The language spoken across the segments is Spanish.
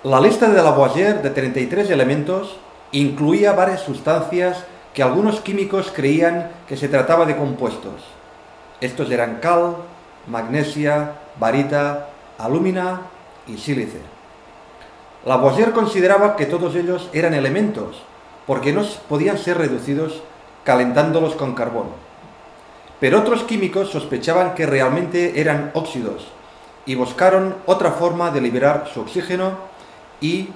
La lista de Lavoisier de 33 elementos incluía varias sustancias que algunos químicos creían que se trataba de compuestos. Estos eran cal, magnesia, barita, alúmina y sílice. Lavoisier consideraba que todos ellos eran elementos, porque no podían ser reducidos calentándolos con carbón. Pero otros químicos sospechaban que realmente eran óxidos y buscaron otra forma de liberar su oxígeno y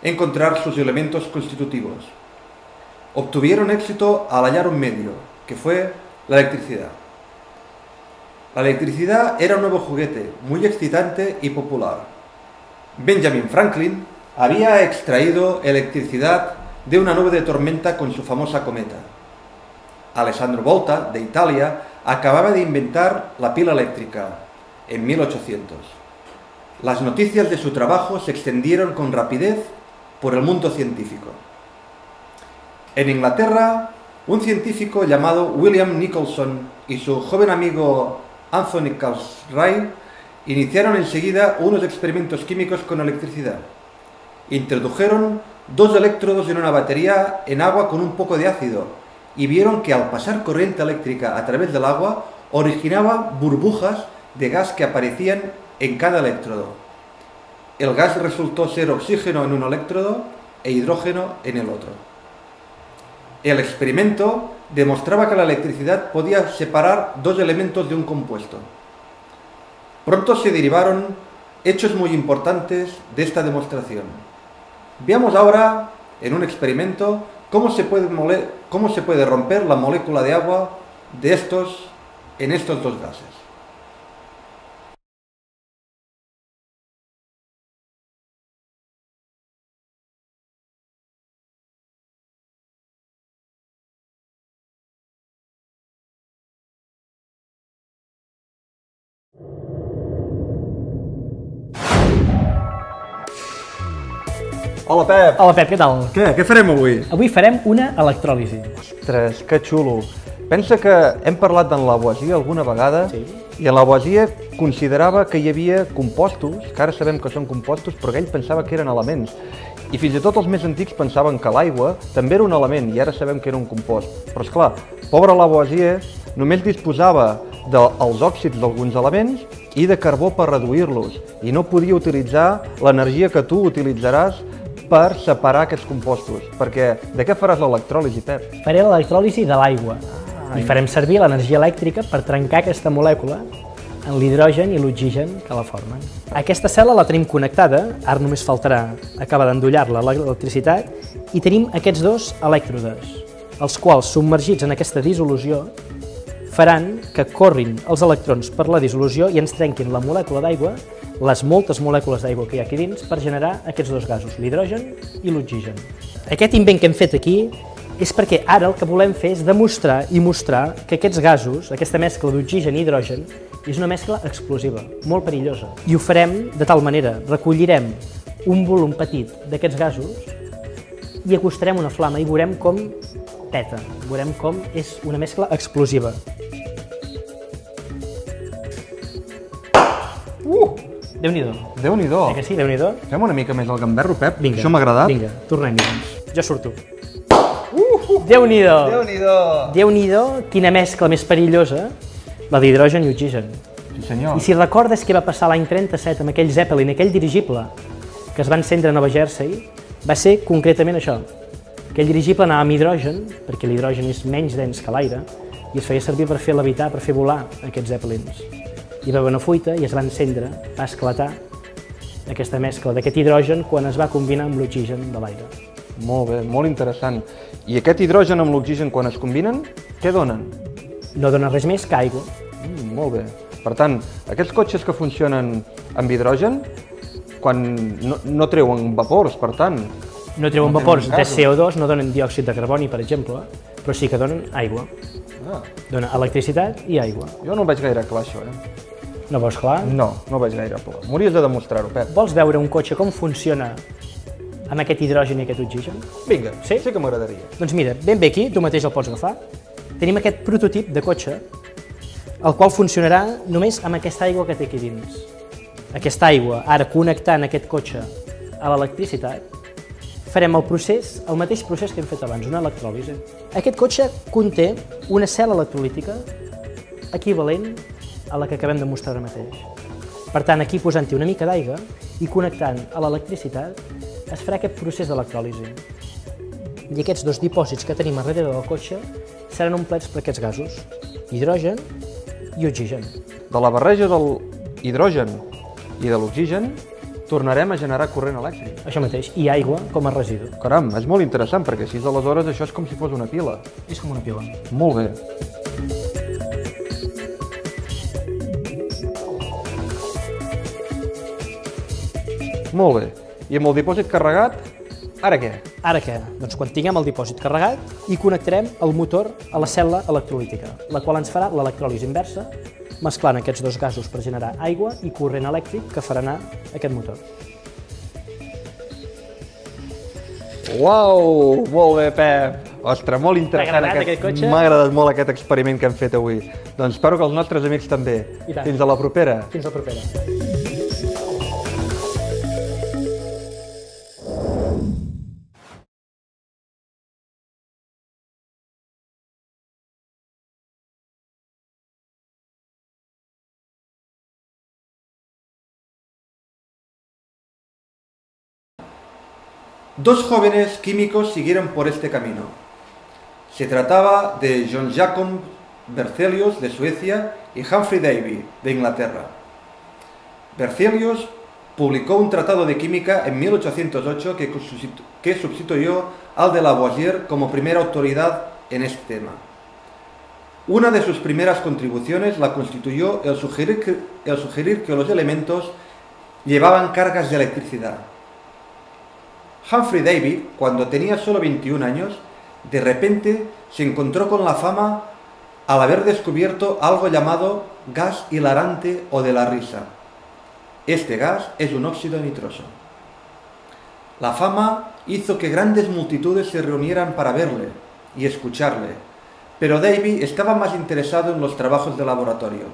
encontrar sus elementos constitutivos. Obtuvieron éxito al hallar un medio, que fue la electricidad. La electricidad era un nuevo juguete, muy excitante y popular. Benjamin Franklin había extraído electricidad de una nube de tormenta con su famosa cometa. Alessandro Volta, de Italia, acababa de inventar la pila eléctrica en 1800. Las noticias de su trabajo se extendieron con rapidez por el mundo científico. En Inglaterra, un científico llamado William Nicholson y su joven amigo Anthony Cartwright iniciaron enseguida unos experimentos químicos con electricidad. Introdujeron 2 electrodos en una batería en agua con un poco de ácido y vieron que al pasar corriente eléctrica a través del agua originaba burbujas de gas que aparecían en cada electrodo. El gas resultó ser oxígeno en un electrodo e hidrógeno en el otro. El experimento demostraba que la electricidad podía separar 2 elementos de un compuesto. Pronto se derivaron hechos muy importantes de esta demostración. Veamos ahora, en un experimento, cómo se puede romper la molécula de agua en estos 2 gases. Hola, Pep! Hola, Pep, què tal? Què farem avui? Avui farem una electròlisi. Ostres, que xulo! Pensa que hem parlat d'en Lavoisier alguna vegada, Sí. i en Lavoisier considerava que hi havia compostos, que ara sabem que són compostos, però que ell pensava que eren elements. I fins i tot els més antics pensaven que l'aigua també era un element, i ara sabem que era un compost. Però esclar, pobre Lavoisier només disposava dels òxids d'alguns elements i de carbó per reduir-los, i no podia utilitzar l'energia que tu utilitzaràs per separar aquests compostos, perquè de què faràs l'electròlisi, Pep? Faré l'electròlisi de l'aigua i farem servir l'energia elèctrica per trencar aquesta molècula en l'hidrogen i l'oxigen que la formen. Aquesta cel·la la tenim connectada, ara només faltarà acabar d'endollar-la l'electricitat, i tenim aquests 2 elèctrodes, els quals, submergits en aquesta dissolució, faran que corrin els electrons per la dissolució i ens trenquin la molècula d'aigua, les moltes molècules d'aigua que hi ha aquí dins, per generar aquests 2 gasos, l'hidrogen i l'oxigen. Aquest invent que hem fet aquí és perquè ara el que volem fer és demostrar i mostrar que aquests gasos, aquesta mescla d'oxigen i hidrogen, és una mescla explosiva, molt perillosa. I ho farem de tal manera, recollirem un volum petit d'aquests gasos i acostarem una flama i veurem com peta, veurem com és una mescla explosiva. Déu-n'hi-do. Déu-n'hi-do! Que sí, Déu-n'hi-do? Fem una mica més el gamberro, Pep. Vinga. Això m'ha agradat. Vinga, tornem-hi, doncs. Jo surto. Déu-n'hi-do! Déu-n'hi-do! Déu-n'hi-do, quina mescla més perillosa, la d'hidrogen i oxigen. Sí, senyor. I si recordes què va passar l'any 37 amb aquell Zeppelin, aquell dirigible que es va encendre a Nova Jersey, va ser concretament això. Aquell dirigible anava amb hidrogen, perquè l'hidrogen és menys dens que l'aire, i es feia servir per fer levitar, per fer volar aquests Zeppelins. Hi va haver una fuita i es va encendre, va esclatar aquesta mescla d'aquest hidrogen quan es va combinar amb l'oxigen de l'aire. Molt bé, molt interessant. I aquest hidrogen amb l'oxigen, quan es combinen, què donen? No dona res més que aigua. Molt bé. Per tant, aquests cotxes que funcionen amb hidrogen, quan no treuen vapors, per tant... No treuen No vapors tenen de gasos. CO2, no donen diòxid de carboni, per exemple, però sí que donen aigua. Dona electricitat i aigua. Jo no ho veig gaire clar, això, No veus clar? No ho veig gaire clar. M'hauries de demostrar-ho, Pep. Vols veure un cotxe com funciona amb aquest hidrogen i aquest oxigen? Vinga, Sí? sí que m'agradaria. Doncs mira, ben bé aquí, tu mateix el pots agafar. Tenim aquest prototip de cotxe, el qual funcionarà només amb aquesta aigua que té aquí dins. Aquesta aigua, ara connectant aquest cotxe a l'electricitat, farem el mateix procés que hem fet abans, una electròlisi. Aquest cotxe conté una cel·la electrolítica equivalent a la que acabem de mostrar ara mateix. Per tant, aquí posant-hi una mica d'aigua i connectant a l'electricitat es farà aquest procés d'electròlisi. I aquests dos dipòsits que tenim a darrere del cotxe seran omplets per aquests gasos, hidrogen i oxigen. De la barreja de l'hidrogen i de l'oxigen tornarem a generar corrent elèctric. Això mateix, i aigua com a residu. Caram, és molt interessant, perquè així aleshores això és com si fos una pila. És com una pila. Molt bé. Molt bé. I amb el dipòsit carregat, ara què? Ara què? Doncs quan tinguem el dipòsit carregat i connectarem el motor a la cel·la electrolítica, la qual ens farà l'electròlisi inversa, mesclant aquests dos gasos per generar aigua i corrent elèctric que farà anar aquest motor. Uau! Molt bé, Pep! Ostres, molt interessant. T'ha agradat aquest cotxe? M'ha agradat molt aquest experiment que hem fet avui. Doncs espero que els nostres amics també. Fins a la propera. Fins a la propera. Dos jóvenes químicos siguieron por este camino. Se trataba de John Jacob Berzelius de Suecia y Humphrey Davy de Inglaterra. Berzelius publicó un tratado de química en 1808 que sustituyó al de Lavoisier como primera autoridad en este tema. Una de sus primeras contribuciones la constituyó el sugerir que los elementos llevaban cargas de electricidad. Humphrey Davy, cuando tenía solo 21 años, de repente se encontró con la fama al haber descubierto algo llamado gas hilarante o de la risa. Este gas es un óxido nitroso. La fama hizo que grandes multitudes se reunieran para verle y escucharle, pero Davy estaba más interesado en los trabajos de laboratorio.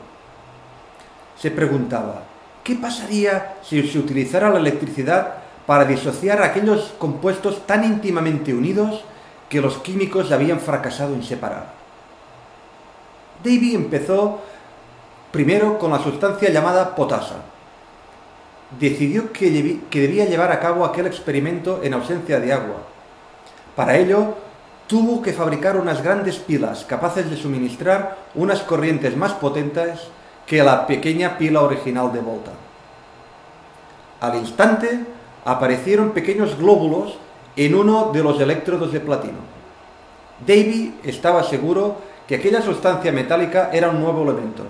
Se preguntaba, ¿qué pasaría si se utilizara la electricidad para disociar aquellos compuestos tan íntimamente unidos que los químicos habían fracasado en separar? Davy empezó primero con la sustancia llamada potasa. Decidió que debía llevar a cabo aquel experimento en ausencia de agua. Para ello, tuvo que fabricar unas grandes pilas capaces de suministrar unas corrientes más potentes que la pequeña pila original de Volta. Al instante, aparecieron pequeños glóbulos en uno de los electrodos de platino. Davy estaba seguro que aquella sustancia metálica era un nuevo elemento.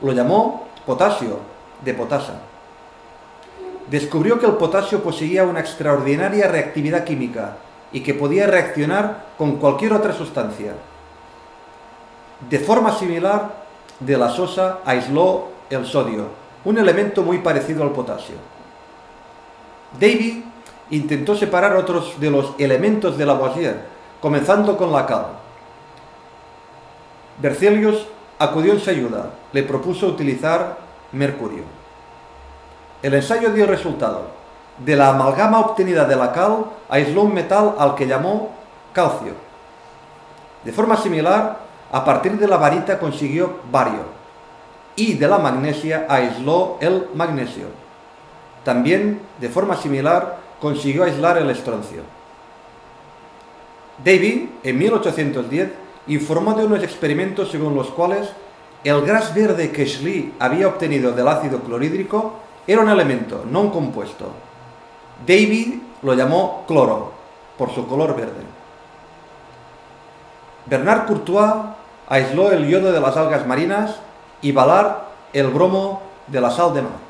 Lo llamó potasio, de potasa. Descubrió que el potasio poseía una extraordinaria reactividad química y que podía reaccionar con cualquier otra sustancia. De forma similar, de la sosa aisló el sodio, un elemento muy parecido al potasio. Davy intentó separar otros de los elementos de Lavoisier, comenzando con la cal. Berzelius acudió en su ayuda, le propuso utilizar mercurio. El ensayo dio resultado. De la amalgama obtenida de la cal, aisló un metal al que llamó calcio. De forma similar, a partir de la barita consiguió bario, y de la magnesia aisló el magnesio. También, de forma similar, consiguió aislar el estroncio. Davy, en 1810, informó de unos experimentos según los cuales el gas verde que Schlee había obtenido del ácido clorhídrico era un elemento, no un compuesto. Davy lo llamó cloro, por su color verde. Bernard Courtois aisló el yodo de las algas marinas y Ballard el bromo de la sal de mar.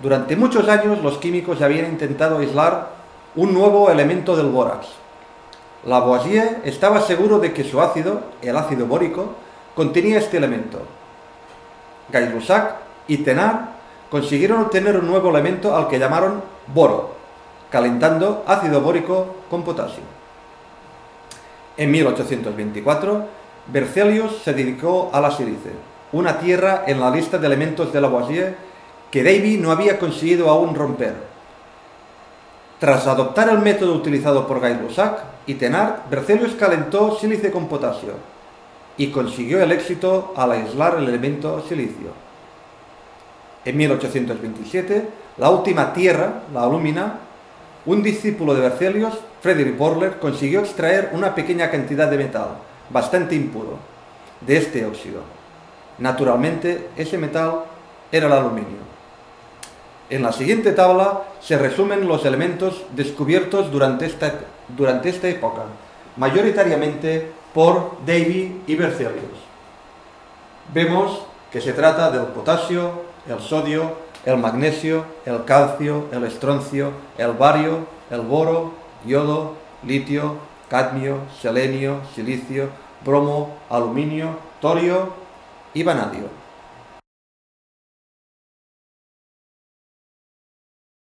Durante muchos años los químicos habían intentado aislar un nuevo elemento del bórax. Lavoisier estaba seguro de que su ácido, el ácido bórico, contenía este elemento. Gay-Lussac y Thénard consiguieron obtener un nuevo elemento al que llamaron boro, calentando ácido bórico con potasio. En 1824, Berzelius se dedicó a la sílice, una tierra en la lista de elementos de Lavoisier que Davy no había conseguido aún romper, Tras adoptar el método utilizado por Gay-Lussac y Thenard, Berzelius calentó sílice con potasio y consiguió el éxito al aislar el elemento silicio. En 1827, la última tierra, la alúmina, un discípulo de Berzelius, Friedrich Börler, consiguió extraer una pequeña cantidad de metal, bastante impuro, de este óxido. Naturalmente, ese metal era el aluminio. En la siguiente tabla se resumen los elementos descubiertos durante esta época, mayoritariamente por Davy y Berzelius. Vemos que se trata del potasio, el sodio, el magnesio, el calcio, el estroncio, el bario, el boro, yodo, litio, cadmio, selenio, silicio, bromo, aluminio, torio y vanadio.